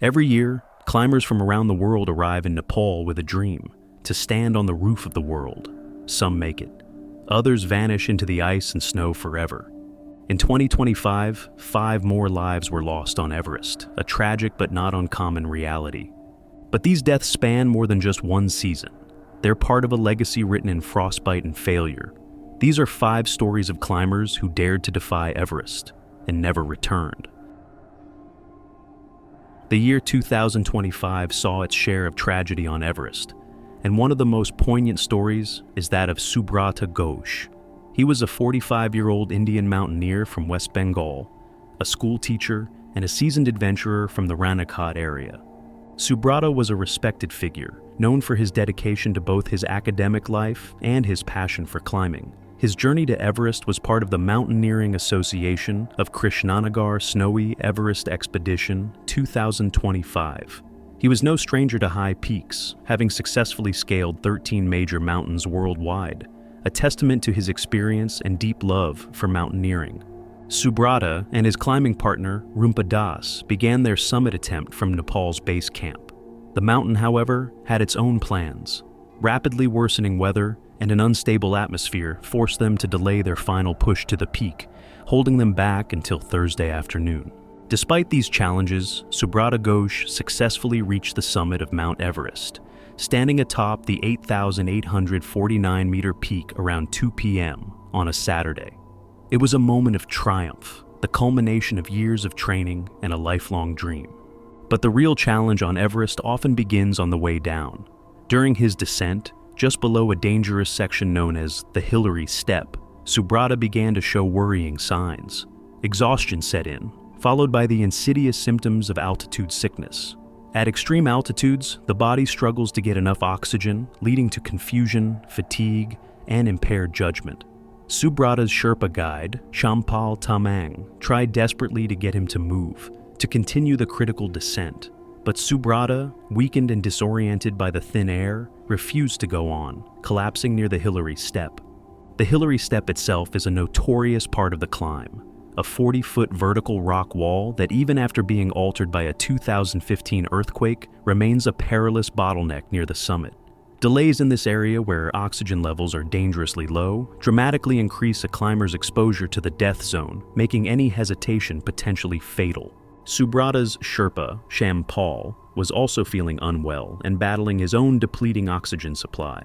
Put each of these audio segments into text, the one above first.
Every year, climbers from around the world arrive in Nepal with a dream: to stand on the roof of the world. Some make it. Others vanish into the ice and snow forever. In 2025, 5 more lives were lost on Everest, a tragic but not uncommon reality. But these deaths span more than just one season. They're part of a legacy written in frostbite and failure. These are 5 stories of climbers who dared to defy Everest and never returned. The year 2025 saw its share of tragedy on Everest, and one of the most poignant stories is that of Subrata Goch. He was a 45-year-old Indian mountaineer from West Bengal, a school teacher, and a seasoned adventurer from the Ranakot area. Subrata was a respected figure, known for his dedication to both his academic life and his passion for climbing. His journey to Everest was part of the Mountaineering Association of Krishnanagar Snowy Everest Expedition 2025. He was no stranger to high peaks, having successfully scaled 13 major mountains worldwide, a testament to his experience and deep love for mountaineering. Subrata and his climbing partner, Rumpa Das, began their summit attempt from Nepal's base camp. The mountain, however, had its own plans. Rapidly worsening weather and an unstable atmosphere forced them to delay their final push to the peak, holding them back until Thursday afternoon. Despite these challenges, Subrata Goch successfully reached the summit of Mount Everest, standing atop the 8,849-meter peak around 2 p.m. on a Saturday. It was a moment of triumph, the culmination of years of training and a lifelong dream. But the real challenge on Everest often begins on the way down. During his descent, just below a dangerous section known as the Hillary Step, Subrata began to show worrying signs. Exhaustion set in, followed by the insidious symptoms of altitude sickness. At extreme altitudes, the body struggles to get enough oxygen, leading to confusion, fatigue, and impaired judgment. Subrata's Sherpa guide, Champal Tamang, tried desperately to get him to move, to continue the critical descent. But Subrata, weakened and disoriented by the thin air, refused to go on, collapsing near the Hillary Step. The Hillary Step itself is a notorious part of the climb, a 40-foot vertical rock wall that, even after being altered by a 2015 earthquake, remains a perilous bottleneck near the summit. Delays in this area, where oxygen levels are dangerously low, dramatically increase a climber's exposure to the death zone, making any hesitation potentially fatal. Subrata's Sherpa, Champal, was also feeling unwell and battling his own depleting oxygen supply.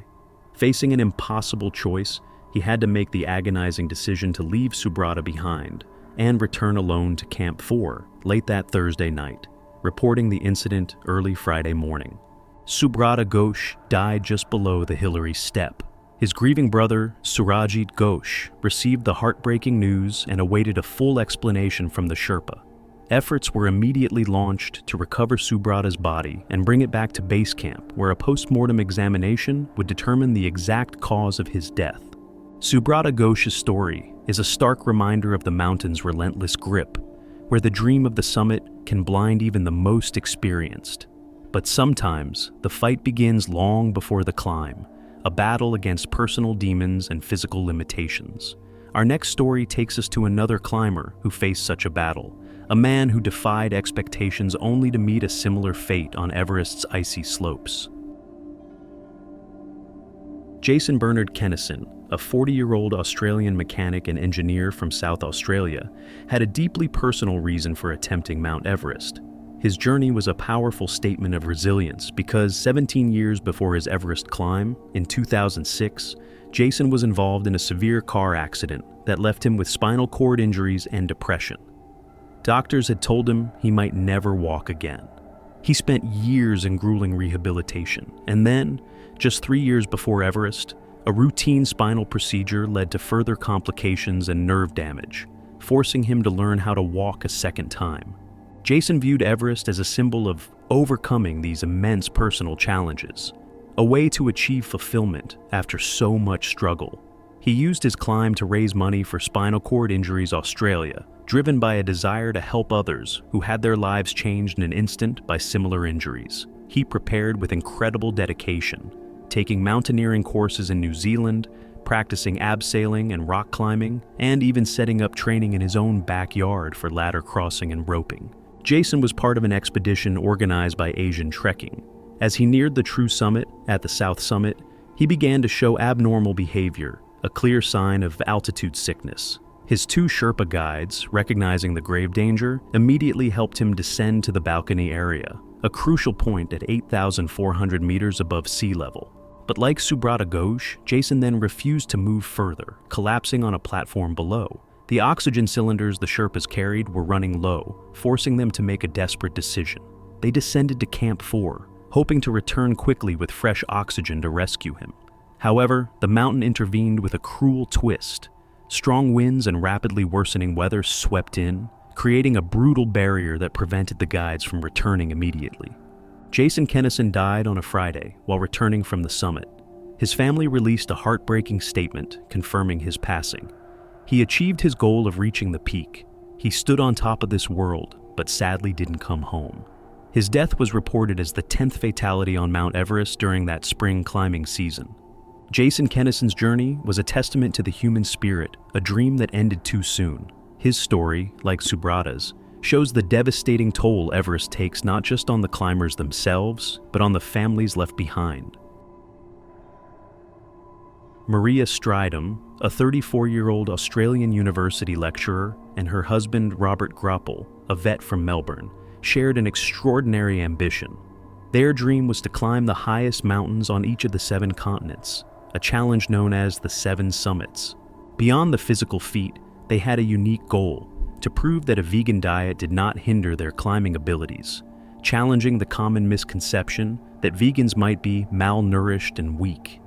Facing an impossible choice, he had to make the agonizing decision to leave Subrata behind and return alone to Camp 4 late that Thursday night, reporting the incident early Friday morning. Subrata Goch died just below the Hillary Step. His grieving brother, Surajit Ghosh, received the heartbreaking news and awaited a full explanation from the Sherpa. Efforts were immediately launched to recover Subrata's body and bring it back to base camp, where a post-mortem examination would determine the exact cause of his death. Subrata Goch's story is a stark reminder of the mountain's relentless grip, where the dream of the summit can blind even the most experienced. But sometimes, the fight begins long before the climb, a battle against personal demons and physical limitations. Our next story takes us to another climber who faced such a battle, a man who defied expectations only to meet a similar fate on Everest's icy slopes. Jason Bernard Kenisonson, a 40-year-old Australian mechanic and engineer from South Australia, had a deeply personal reason for attempting Mount Everest. His journey was a powerful statement of resilience because 17 years before his Everest climb, in 2006, Jason was involved in a severe car accident that left him with spinal cord injuries and depression. Doctors had told him he might never walk again. He spent years in grueling rehabilitation, and then, just 3 years before Everest, a routine spinal procedure led to further complications and nerve damage, forcing him to learn how to walk a second time. Jason viewed Everest as a symbol of overcoming these immense personal challenges, a way to achieve fulfillment after so much struggle. He used his climb to raise money for Spinal Cord Injuries Australia, driven by a desire to help others who had their lives changed in an instant by similar injuries. He prepared with incredible dedication, taking mountaineering courses in New Zealand, practicing abseiling and rock climbing, and even setting up training in his own backyard for ladder crossing and roping. Jason was part of an expedition organized by Asian Trekking. As he neared the true summit, at the South Summit, he began to show abnormal behavior, a clear sign of altitude sickness. His two Sherpa guides, recognizing the grave danger, immediately helped him descend to the balcony area, a crucial point at 8,400 meters above sea level. But like Subrata Goch, Jason then refused to move further, collapsing on a platform below. The oxygen cylinders the Sherpas carried were running low, forcing them to make a desperate decision. They descended to Camp 4, hoping to return quickly with fresh oxygen to rescue him. However, the mountain intervened with a cruel twist. Strong winds and rapidly worsening weather swept in, creating a brutal barrier that prevented the guides from returning immediately. Jason Kenisonson died on a Friday while returning from the summit. His family released a heartbreaking statement confirming his passing. He achieved his goal of reaching the peak. He stood on top of this world, but sadly didn't come home. His death was reported as the 10th fatality on Mount Everest during that spring climbing season. Jason Kenison's journey was a testament to the human spirit, a dream that ended too soon. His story, like Subrata's, shows the devastating toll Everest takes not just on the climbers themselves, but on the families left behind. Maria Stridum, a 34-year-old Australian university lecturer, and her husband Robert Groppel, a vet from Melbourne, shared an extraordinary ambition. Their dream was to climb the highest mountains on each of the 7 continents, a challenge known as the 7 Summits. Beyond the physical feat, they had a unique goal: to prove that a vegan diet did not hinder their climbing abilities, challenging the common misconception that vegans might be malnourished and weak.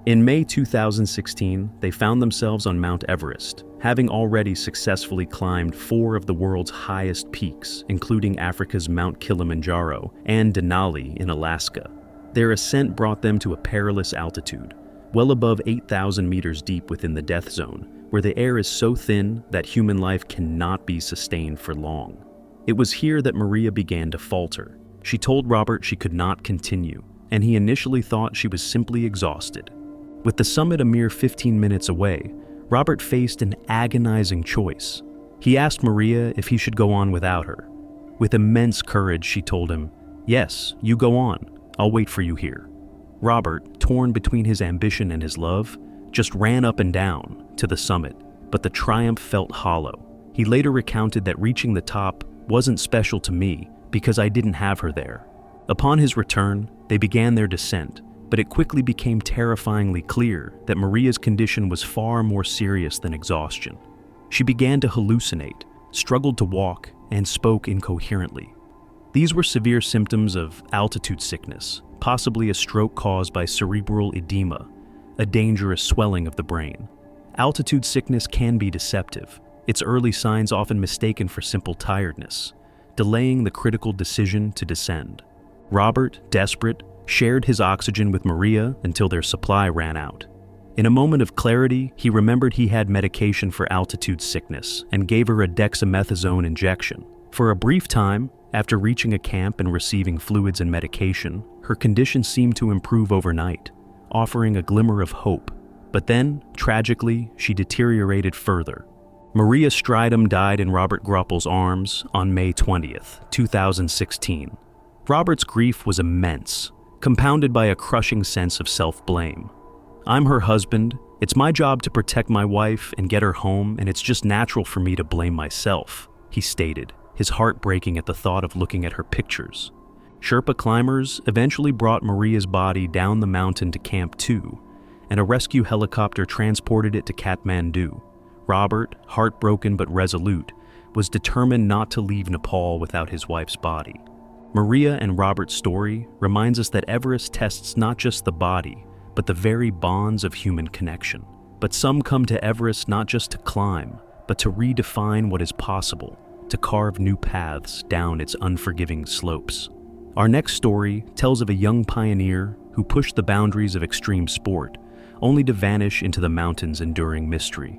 In May 2016, they found themselves on Mount Everest, having already successfully climbed 4 of the world's highest peaks, including Africa's Mount Kilimanjaro and Denali in Alaska. Their ascent brought them to a perilous altitude, well above 8,000 meters deep within the death zone, where the air is so thin that human life cannot be sustained for long. It was here that Maria began to falter. She told Robert she could not continue, and he initially thought she was simply exhausted. With the summit a mere 15 minutes away, Robert faced an agonizing choice. He asked Maria if he should go on without her. With immense courage, she told him, "Yes, you go on. I'll wait for you here." Robert, torn between his ambition and his love, just ran up and down to the summit, but the triumph felt hollow. He later recounted that reaching the top wasn't special to me because I didn't have her there. Upon his return, they began their descent, but it quickly became terrifyingly clear that Maria's condition was far more serious than exhaustion. She began to hallucinate, struggled to walk, and spoke incoherently. These were severe symptoms of altitude sickness, possibly a stroke caused by cerebral edema, a dangerous swelling of the brain. Altitude sickness can be deceptive, its early signs often mistaken for simple tiredness, delaying the critical decision to descend. Robert, desperate, shared his oxygen with Maria until their supply ran out. In a moment of clarity, he remembered he had medication for altitude sickness and gave her a dexamethasone injection. For a brief time, after reaching a camp and receiving fluids and medication, her condition seemed to improve overnight, offering a glimmer of hope. But then, tragically, she deteriorated further. Maria Stridum died in Robert Groppel's arms on May 20th, 2016. Robert's grief was immense, compounded by a crushing sense of self-blame. "I'm her husband, it's my job to protect my wife and get her home, and it's just natural for me to blame myself," he stated, his heart breaking at the thought of looking at her pictures. Sherpa climbers eventually brought Maria's body down the mountain to Camp 2, and a rescue helicopter transported it to Kathmandu. Robert, heartbroken but resolute, was determined not to leave Nepal without his wife's body. Maria and Robert's story reminds us that Everest tests not just the body, but the very bonds of human connection. But some come to Everest not just to climb, but to redefine what is possible, to carve new paths down its unforgiving slopes. Our next story tells of a young pioneer who pushed the boundaries of extreme sport, only to vanish into the mountain's enduring mystery.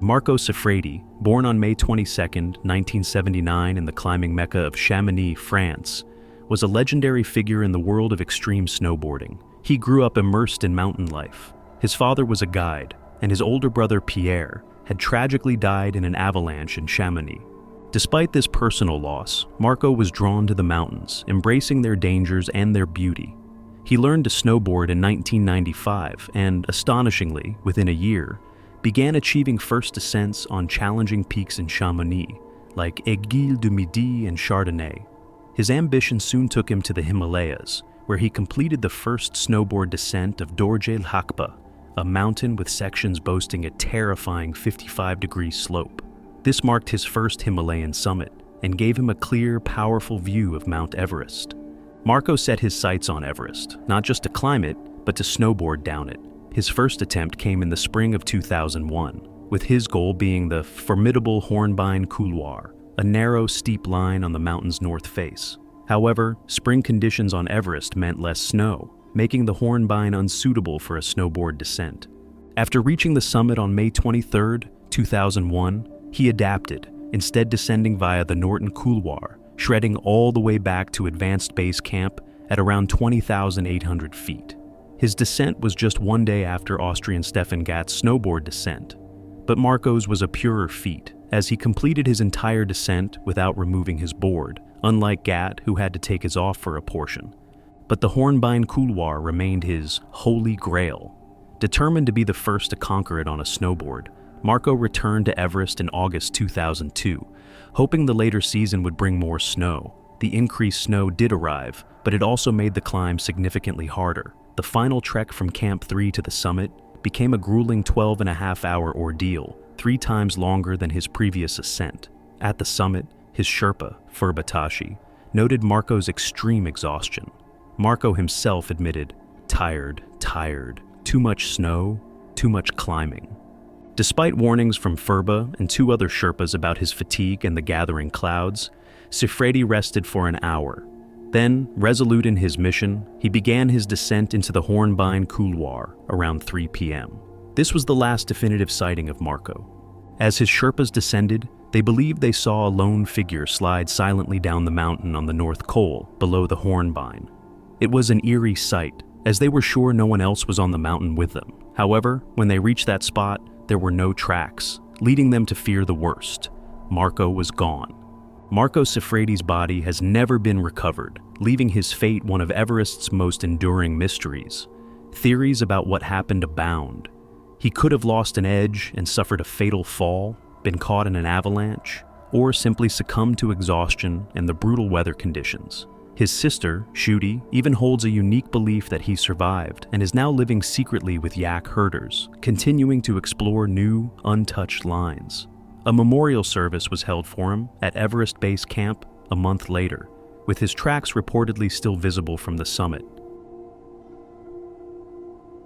Marco Siffredi, born on May 22, 1979 in the climbing mecca of Chamonix, France, was a legendary figure in the world of extreme snowboarding. He grew up immersed in mountain life. His father was a guide, and his older brother Pierre had tragically died in an avalanche in Chamonix. Despite this personal loss, Marco was drawn to the mountains, embracing their dangers and their beauty. He learned to snowboard in 1995 and, astonishingly, within a year, began achieving first descents on challenging peaks in Chamonix, like Aiguille du Midi and Chardonnay. His ambition soon took him to the Himalayas, where he completed the first snowboard descent of Dorje El Hakba, a mountain with sections boasting a terrifying 55-degree slope. This marked his first Himalayan summit and gave him a clear, powerful view of Mount Everest. Marco set his sights on Everest, not just to climb it, but to snowboard down it. His first attempt came in the spring of 2001, with his goal being the formidable Hornbein Couloir, a narrow, steep line on the mountain's north face. However, spring conditions on Everest meant less snow, making the Hornbein unsuitable for a snowboard descent. After reaching the summit on May 23, 2001, he adapted, instead descending via the Norton Couloir, shredding all the way back to advanced base camp at around 20,800 feet. His descent was just one day after Austrian Stefan Gatt's snowboard descent, but Marco's was a purer feat, as he completed his entire descent without removing his board, unlike Gatt, who had to take his off for a portion. But the Hornbein Couloir remained his holy grail. Determined to be the first to conquer it on a snowboard, Marco returned to Everest in August 2002, hoping the later season would bring more snow. The increased snow did arrive, but it also made the climb significantly harder. The final trek from Camp 3 to the summit became a grueling 12.5-hour ordeal, 3 times longer than his previous ascent. At the summit, his Sherpa, Furbatashi, noted Marco's extreme exhaustion. Marco himself admitted, tired, too much snow, too much climbing. Despite warnings from Furba and 2 other Sherpas about his fatigue and the gathering clouds, Siffredi rested for an hour. Then, resolute in his mission, he began his descent into the Hornbein Couloir around 3 p.m. This was the last definitive sighting of Marco. As his Sherpas descended, they believed they saw a lone figure slide silently down the mountain on the North Col, below the Hornbein. It was an eerie sight, as they were sure no one else was on the mountain with them. However, when they reached that spot, there were no tracks, leading them to fear the worst. Marco was gone. Marco Siffredi's body has never been recovered, leaving his fate one of Everest's most enduring mysteries. Theories about what happened abound. He could have lost an edge and suffered a fatal fall, been caught in an avalanche, or simply succumbed to exhaustion and the brutal weather conditions. His sister, Shudi, even holds a unique belief that he survived and is now living secretly with yak herders, continuing to explore new, untouched lines. A memorial service was held for him at Everest Base Camp a month later, with his tracks reportedly still visible from the summit.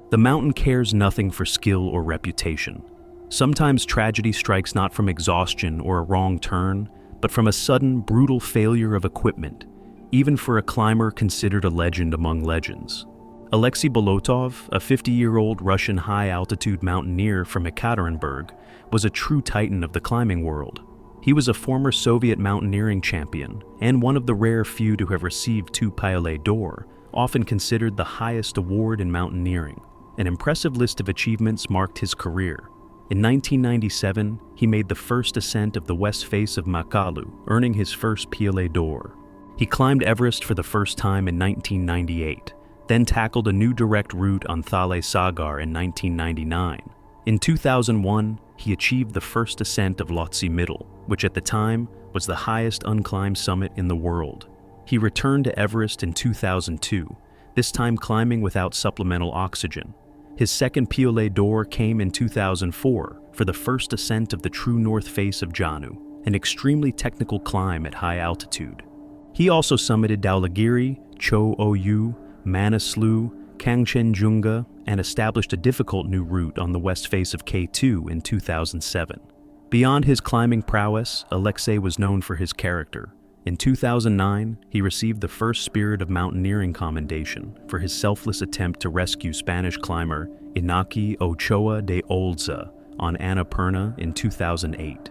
The mountain cares nothing for skill or reputation. Sometimes tragedy strikes not from exhaustion or a wrong turn, but from a sudden, brutal failure of equipment, even for a climber considered a legend among legends. Alexi Bolotov, a 50-year-old Russian high-altitude mountaineer from Ekaterinburg, was a true titan of the climbing world. He was a former Soviet mountaineering champion and one of the rare few to have received 2 Palais d'Or, often considered the highest award in mountaineering. An impressive list of achievements marked his career. In 1997, he made the first ascent of the west face of Makalu, earning his first Palais d'Or. He climbed Everest for the first time in 1998, then tackled a new direct route on Thalay Sagar in 1999. In 2001, he achieved the first ascent of Lhotse Middle, which at the time was the highest unclimbed summit in the world. He returned to Everest in 2002, this time climbing without supplemental oxygen. His second Palais d'Or came in 2004 for the first ascent of the true north face of Janu, an extremely technical climb at high altitude. He also summited Dhaulagiri, Cho Oyu, Manaslu, Kangchenjunga, and established a difficult new route on the west face of K2 in 2007. Beyond his climbing prowess, Alexei was known for his character. In 2009, he received the first Spirit of Mountaineering commendation for his selfless attempt to rescue Spanish climber Inaki Ochoa de Olza on Annapurna in 2008.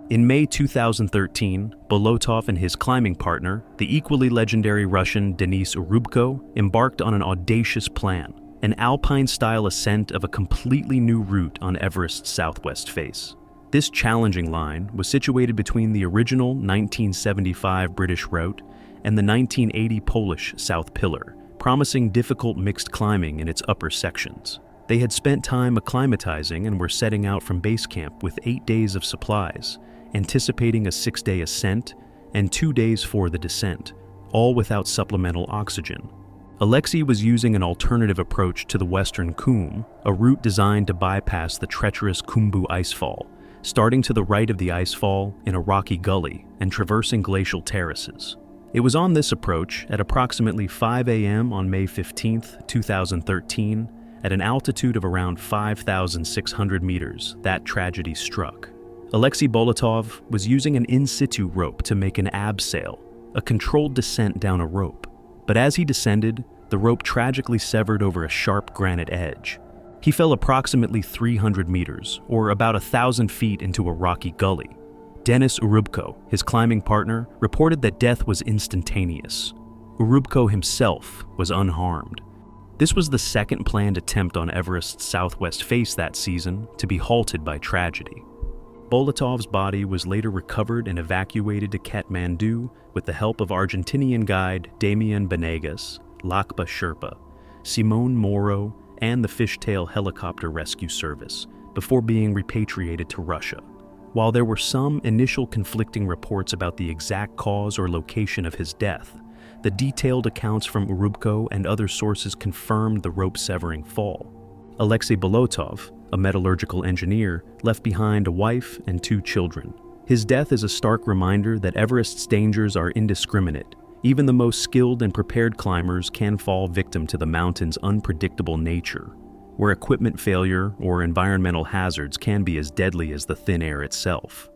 In May 2013, Bolotov and his climbing partner, the equally legendary Russian Denis Urubko, embarked on an audacious plan, an alpine-style ascent of a completely new route on Everest's southwest face. This challenging line was situated between the original 1975 British route and the 1980 Polish South Pillar, promising difficult mixed climbing in its upper sections. They had spent time acclimatizing and were setting out from base camp with 8 days of supplies, anticipating a 6-day ascent and 2 days for the descent, all without supplemental oxygen. Alexi was using an alternative approach to the Western Khum, a route designed to bypass the treacherous Khumbu icefall, starting to the right of the icefall in a rocky gully and traversing glacial terraces. It was on this approach at approximately 5 a.m. on May 15, 2013, at an altitude of around 5,600 meters, that tragedy struck. Alexi Bolotov was using an in-situ rope to make an abseil, a controlled descent down a rope. But as he descended, the rope tragically severed over a sharp granite edge. He fell approximately 300 meters, or about 1,000 feet, into a rocky gully. Denis Urubko, his climbing partner, reported that death was instantaneous. Urubko himself was unharmed. This was the second planned attempt on Everest's southwest face that season to be halted by tragedy. Bolotov's body was later recovered and evacuated to Kathmandu with the help of Argentinian guide Damian Benegas, Lakpa Sherpa, Simone Moro, and the Fishtail Helicopter Rescue Service, before being repatriated to Russia. While there were some initial conflicting reports about the exact cause or location of his death, the detailed accounts from Urubko and other sources confirmed the rope-severing fall. Alexi Bolotov, a metallurgical engineer, left behind a wife and 2 children. His death is a stark reminder that Everest's dangers are indiscriminate. Even the most skilled and prepared climbers can fall victim to the mountain's unpredictable nature, where equipment failure or environmental hazards can be as deadly as the thin air itself.